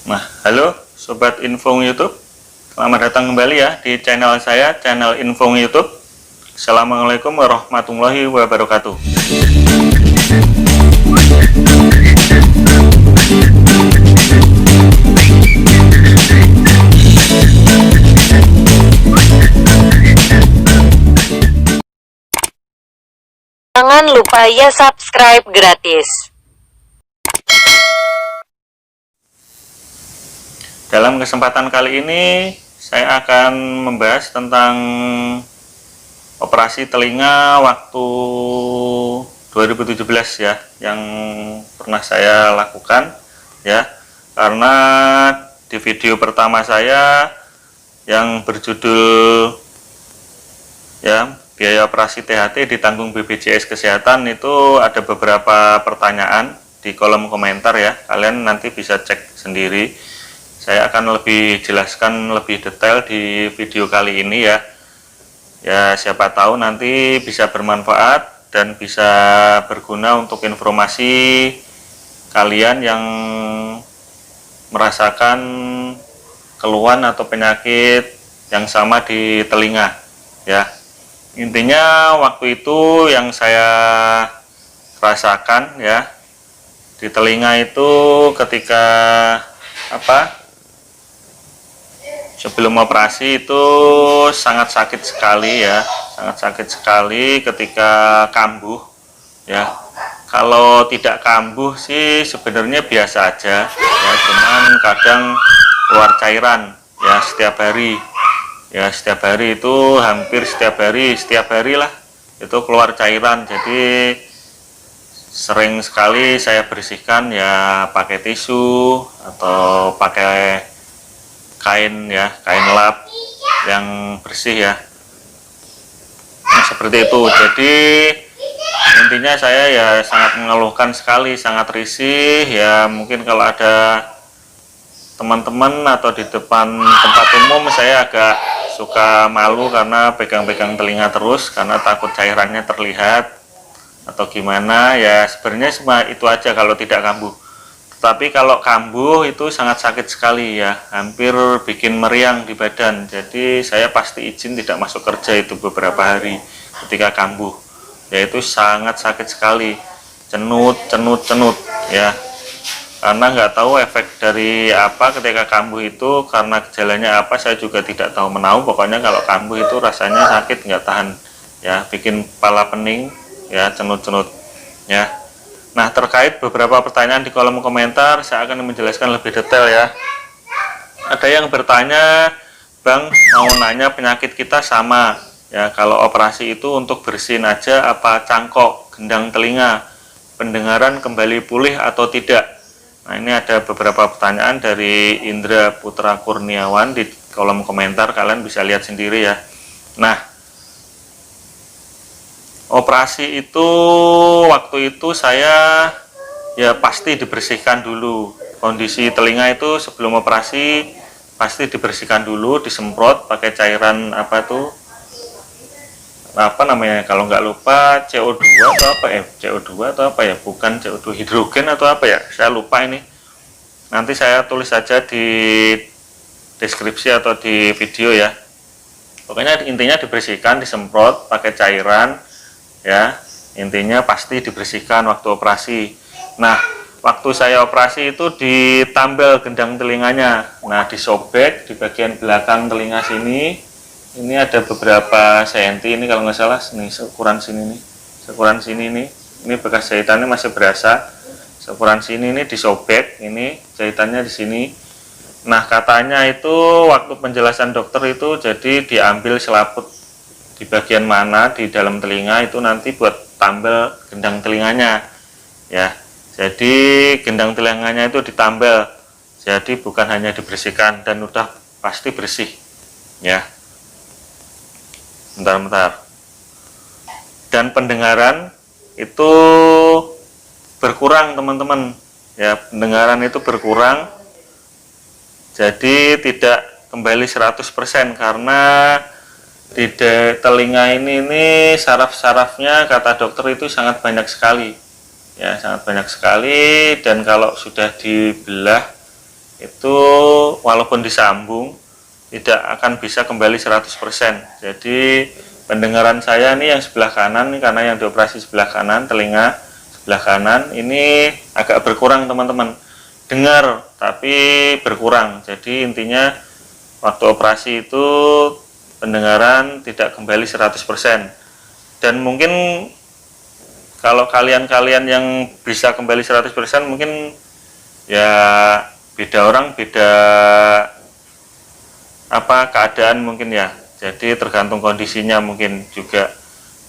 Nah, halo Sobat Info YouTube, selamat datang kembali ya di channel saya, channel Info YouTube. Assalamualaikum warahmatullahi wabarakatuh. Jangan lupa ya subscribe gratis. Dalam kesempatan kali ini saya akan membahas tentang operasi telinga waktu 2017 ya, yang pernah saya lakukan ya. Karena di video pertama saya yang berjudul ya biaya operasi THT ditanggung BPJS Kesehatan itu ada beberapa pertanyaan di kolom komentar ya. Kalian nanti bisa cek sendiri. Saya akan lebih jelaskan lebih detail di video kali ini ya. Ya, siapa tahu nanti bisa bermanfaat dan bisa berguna untuk informasi kalian yang merasakan keluhan atau penyakit yang sama di telinga ya. Intinya waktu itu yang saya rasakan ya di telinga itu ketika sebelum operasi itu sangat sakit sekali ya, sangat sakit sekali ketika kambuh ya. Kalau tidak kambuh sih sebenarnya biasa aja ya, cuman kadang keluar cairan ya setiap hari ya, setiap hari itu hampir setiap hari lah itu keluar cairan. Jadi sering sekali saya bersihkan ya pakai tisu atau pakai kain ya, kain lap yang bersih ya. Nah, seperti itu. Jadi intinya saya ya sangat mengeluhkan sekali, sangat risih ya. Mungkin kalau ada teman-teman atau di depan tempat umum saya agak suka malu karena pegang-pegang telinga terus karena takut cairannya terlihat atau gimana ya. Sebenarnya cuma itu aja kalau tidak kambuh. Tapi kalau kambuh itu sangat sakit sekali ya, hampir bikin meriang di badan. Jadi saya pasti izin tidak masuk kerja itu beberapa hari ketika kambuh. Ya itu sangat sakit sekali, cenut ya. Karena nggak tahu efek dari apa ketika kambuh itu, karena gejalanya apa saya juga tidak tahu menahu. Pokoknya kalau kambuh itu rasanya sakit nggak tahan ya, bikin kepala pening ya, cenut ya. Nah, terkait beberapa pertanyaan di kolom komentar, saya akan menjelaskan lebih detail ya. Ada yang bertanya, Bang, mau nanya penyakit kita sama ya, kalau operasi itu untuk bersihin aja apa cangkok, gendang telinga, pendengaran kembali pulih atau tidak? Nah, ini ada beberapa pertanyaan dari Indra Putra Kurniawan di kolom komentar, kalian bisa lihat sendiri ya. Nah, operasi itu waktu itu saya ya pasti dibersihkan dulu. Kondisi telinga itu sebelum operasi pasti dibersihkan dulu, disemprot pakai cairan apa namanya, kalau nggak lupa CO2 atau apa ya, CO2 atau apa ya, bukan CO2, hidrogen atau apa ya, saya lupa ini. Nanti saya tulis saja di deskripsi atau di video ya. Pokoknya intinya dibersihkan, disemprot pakai cairan ya, intinya pasti dibersihkan waktu operasi. Nah, waktu saya operasi itu ditambal gendang telinganya. Nah, disobek di bagian belakang telinga sini. Ini ada beberapa senti, ini kalau nggak salah nih seukuran sini nih, seukuran sini nih. Ini bekas jahitannya masih berasa. Seukuran sini nih disobek, ini jahitannya di sini. Nah, katanya itu waktu penjelasan dokter itu jadi diambil selaput di bagian mana di dalam telinga itu nanti buat tambal gendang telinganya ya. Jadi gendang telinganya itu ditambal, jadi bukan hanya dibersihkan dan udah pasti bersih ya. Bentar. Dan pendengaran itu berkurang teman-teman ya, pendengaran itu berkurang, jadi tidak kembali 100% karena di telinga ini saraf-sarafnya kata dokter itu sangat banyak sekali ya, sangat banyak sekali. Dan kalau sudah dibelah itu walaupun disambung tidak akan bisa kembali 100%. Jadi pendengaran saya nih yang sebelah kanan nih, karena yang dioperasi sebelah kanan, telinga sebelah kanan ini agak berkurang teman-teman, dengar tapi berkurang. Jadi intinya waktu operasi itu pendengaran tidak kembali 100%. Dan mungkin kalau kalian-kalian yang bisa kembali 100% mungkin ya beda orang, beda keadaan mungkin ya. Jadi tergantung kondisinya mungkin juga,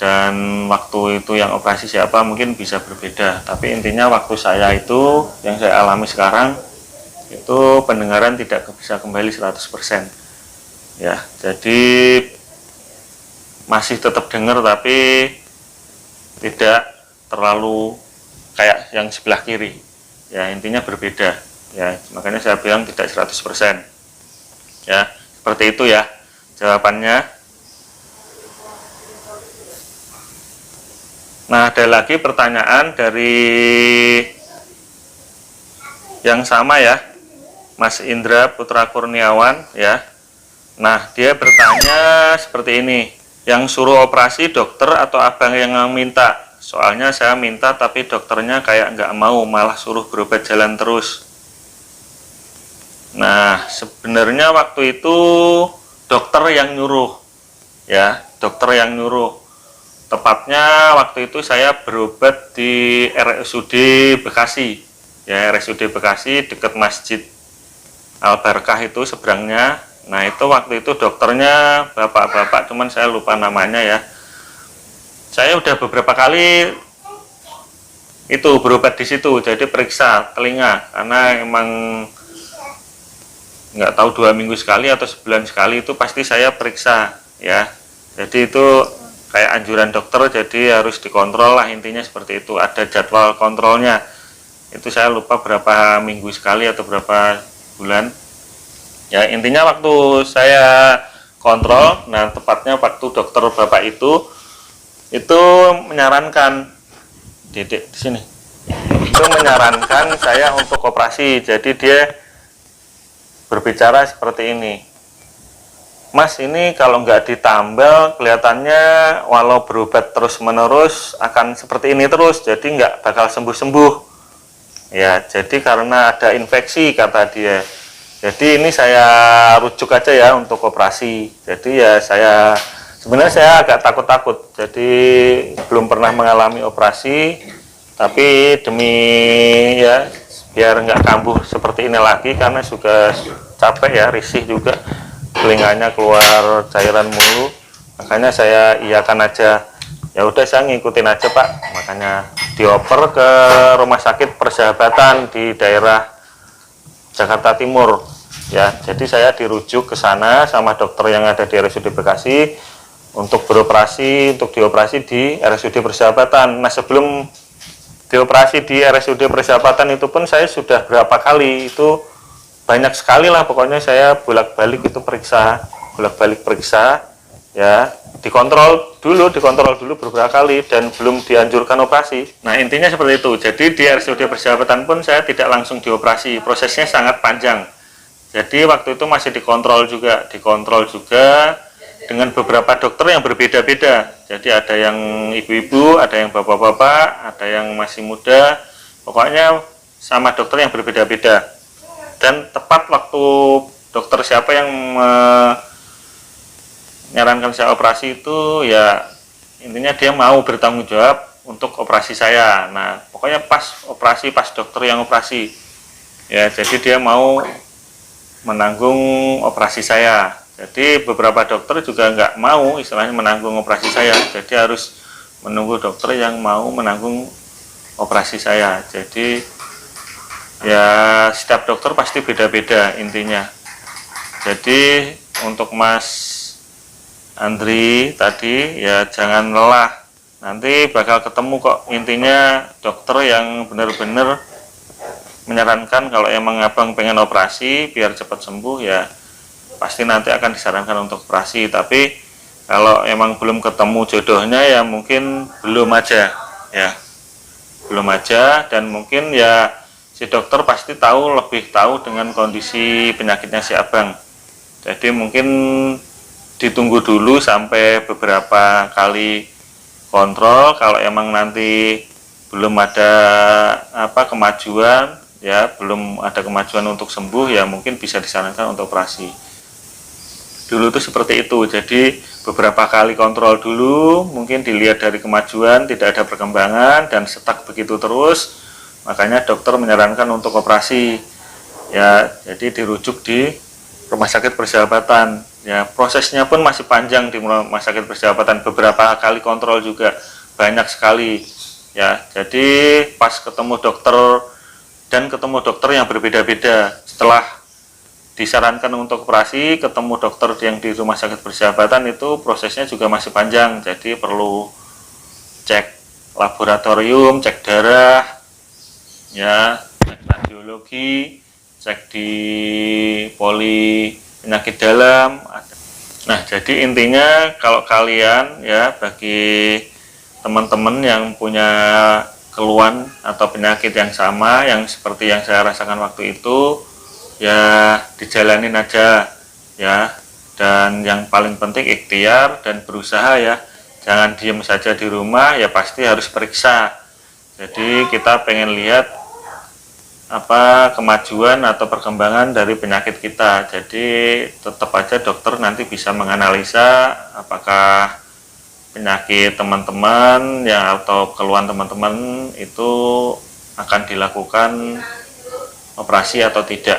dan waktu itu yang operasi siapa mungkin bisa berbeda. Tapi intinya waktu saya itu yang saya alami sekarang itu pendengaran tidak bisa kembali 100% ya. Jadi masih tetap dengar tapi tidak terlalu kayak yang sebelah kiri ya, intinya berbeda ya. Makanya saya bilang tidak 100% ya. Seperti itu ya jawabannya. Nah, ada lagi pertanyaan dari yang sama ya, Mas Indra Putra Kurniawan ya. Nah, dia bertanya seperti ini, yang suruh operasi dokter atau abang yang minta? Soalnya saya minta tapi dokternya kayak nggak mau, malah suruh berobat jalan terus. Nah, sebenarnya waktu itu dokter yang nyuruh ya, dokter yang nyuruh. Tepatnya waktu itu saya berobat di RSUD Bekasi ya, RSUD Bekasi dekat Masjid Al Barkah itu seberangnya. Nah, itu waktu itu dokternya bapak-bapak, cuman saya lupa namanya ya. Saya udah beberapa kali itu berobat di situ, jadi periksa telinga, karena emang nggak tahu 2 minggu sekali atau sebulan sekali itu pasti saya periksa ya. Jadi itu kayak anjuran dokter, jadi harus dikontrol lah, intinya seperti itu, ada jadwal kontrolnya. Itu saya lupa berapa minggu sekali atau berapa bulan ya. Intinya waktu saya kontrol, nah tepatnya waktu dokter bapak itu menyarankan di sini, itu menyarankan saya untuk operasi. Jadi dia berbicara seperti ini, Mas, ini kalau nggak ditambal kelihatannya walau berobat terus menerus akan seperti ini terus, jadi nggak bakal sembuh-sembuh ya. Jadi karena ada infeksi kata dia, jadi ini saya rujuk aja ya untuk operasi. Jadi ya sebenarnya saya agak takut-takut, jadi belum pernah mengalami operasi, tapi demi ya biar nggak kambuh seperti ini lagi, karena juga capek ya, risih juga, telinganya keluar cairan mulu, makanya saya iyakan aja. Ya udah, saya ngikutin aja Pak, makanya dioper ke Rumah Sakit Persahabatan di daerah Jakarta Timur ya. Jadi saya dirujuk ke sana sama dokter yang ada di RSUD Bekasi untuk dioperasi di RSUD Persahabatan. Nah, sebelum dioperasi di RSUD Persahabatan itu pun saya sudah berapa kali, itu banyak sekali lah pokoknya, saya bolak-balik itu bolak-balik periksa ya, dikontrol dulu beberapa kali dan belum dianjurkan operasi. Nah, intinya seperti itu. Jadi di RSUD Persahabatan pun saya tidak langsung dioperasi, prosesnya sangat panjang. Jadi waktu itu masih dikontrol juga dengan beberapa dokter yang berbeda-beda. Jadi ada yang ibu-ibu, ada yang bapak-bapak, ada yang masih muda, pokoknya sama dokter yang berbeda-beda. Dan tepat waktu dokter siapa yang menyarankan saya operasi itu ya, intinya dia mau bertanggung jawab untuk operasi saya. Nah, pokoknya pas dokter yang operasi ya, jadi dia mau menanggung operasi saya. Jadi beberapa dokter juga nggak mau istilahnya menanggung operasi saya, jadi harus menunggu dokter yang mau menanggung operasi saya. Jadi ya setiap dokter pasti beda-beda intinya. Jadi untuk Mas Andri tadi ya jangan lelah, nanti bakal ketemu kok, intinya dokter yang benar-benar menyarankan kalau emang abang pengen operasi biar cepat sembuh ya pasti nanti akan disarankan untuk operasi. Tapi kalau emang belum ketemu jodohnya ya mungkin belum aja ya, dan mungkin ya si dokter pasti lebih tahu dengan kondisi penyakitnya si abang. Jadi mungkin ditunggu dulu sampai beberapa kali kontrol. Kalau emang nanti belum ada kemajuan, ya belum ada kemajuan untuk sembuh, ya mungkin bisa disarankan untuk operasi. Dulu itu seperti itu, jadi beberapa kali kontrol dulu, mungkin dilihat dari kemajuan, tidak ada perkembangan dan stuck begitu terus, makanya dokter menyarankan untuk operasi. Ya, jadi dirujuk di rumah sakit persahabatan. Ya, prosesnya pun masih panjang di rumah sakit persahabatan, beberapa kali kontrol juga banyak sekali. Ya, jadi pas ketemu dokter yang berbeda-beda, setelah disarankan untuk operasi, ketemu dokter yang di rumah sakit persahabatan itu prosesnya juga masih panjang, jadi perlu cek laboratorium, cek darah, ya, cek radiologi, cek di poli penyakit dalam. Nah, jadi intinya kalau kalian, ya, bagi teman-teman yang punya keluhan atau penyakit yang sama, yang seperti yang saya rasakan waktu itu, ya dijalanin aja ya, dan yang paling penting ikhtiar dan berusaha ya, jangan diem saja di rumah, ya pasti harus periksa. Jadi kita pengen lihat kemajuan atau perkembangan dari penyakit kita, jadi tetap aja dokter nanti bisa menganalisa apakah penyakit teman-teman ya atau keluhan teman-teman itu akan dilakukan operasi atau tidak.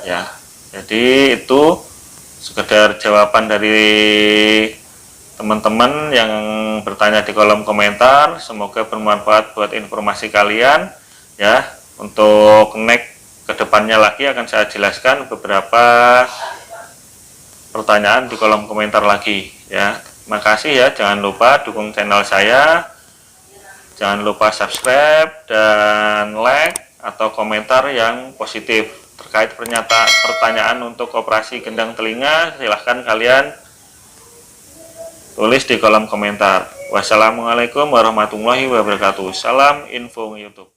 Ya, jadi itu sekedar jawaban dari teman-teman yang bertanya di kolom komentar. Semoga bermanfaat buat informasi kalian ya. Untuk next kedepannya lagi akan saya jelaskan beberapa pertanyaan di kolom komentar lagi ya. Makasih ya, jangan lupa dukung channel saya, jangan lupa subscribe dan like atau komentar yang positif terkait pertanyaan untuk operasi gendang telinga. Silahkan kalian tulis di kolom komentar. Wassalamualaikum warahmatullahi wabarakatuh. Salam info YouTube.